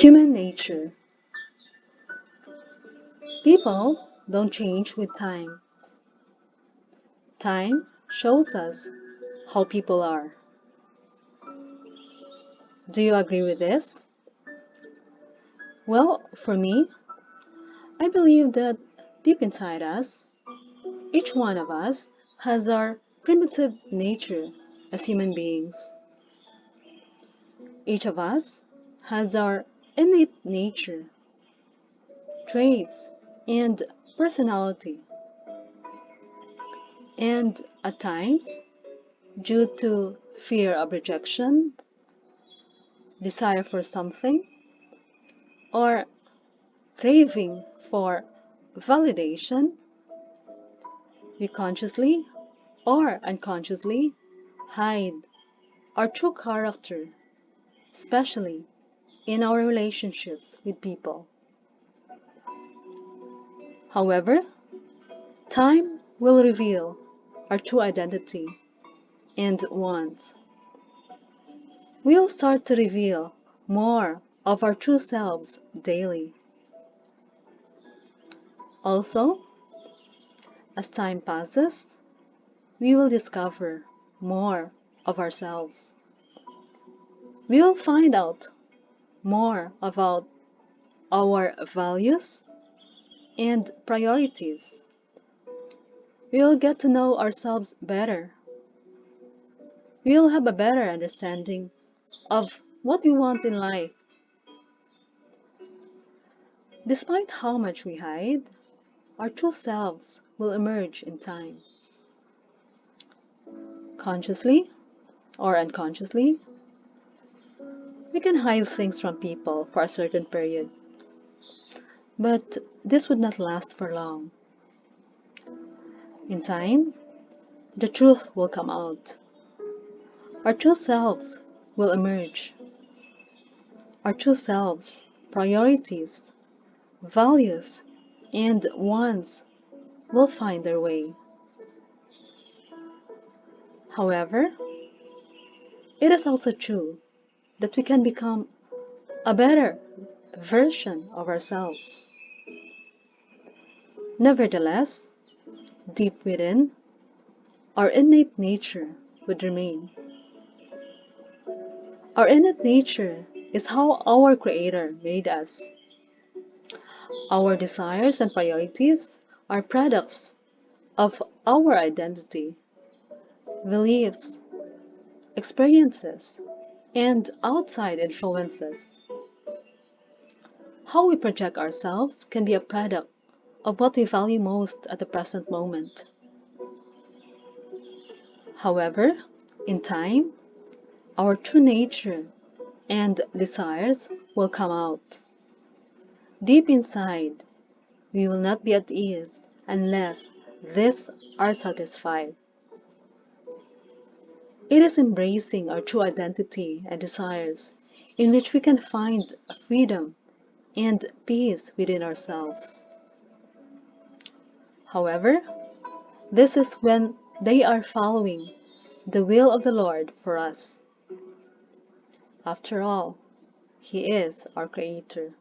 Human nature. People don't change with time. Time shows us how people are. Do you agree with this? Well, for me, I believe that deep inside us, each one of us has our primitive nature as human beings. Each of us has our innate nature, traits, and personality. And at times, due to fear of rejection, desire for something, or craving for validation, we consciously or unconsciously hide our true character, especially in our relationships with people. However, time will reveal our true identity, and once we'll start to reveal more of our true selves daily. Also, as time passes, we will discover more of ourselves. We will find out more about our values and priorities. We will get to know ourselves better. We will have a better understanding of what we want in life. Despite how much we hide, our true selves will emerge in time. Consciously or unconsciously, we can hide things from people for a certain period, but this would not last for long. In time, the truth will come out. Our true selves will emerge. Our true selves, priorities, values, and wants will find their way. However, it is also true that we can become a better version of ourselves. Nevertheless, deep within, our innate nature would remain. Our innate nature is how our Creator made us. Our desires and priorities are products of our identity, beliefs, experiences, and outside influences. How we project ourselves can be a product of what we value most at the present moment. However, in time, our true nature and desires will come out. Deep inside, we will not be at ease unless these are satisfied. It is embracing our true identity and desires in which we can find freedom and peace within ourselves. However, this is when they are following the will of the Lord for us. After all, He is our Creator.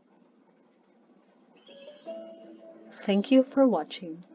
Thank you for watching.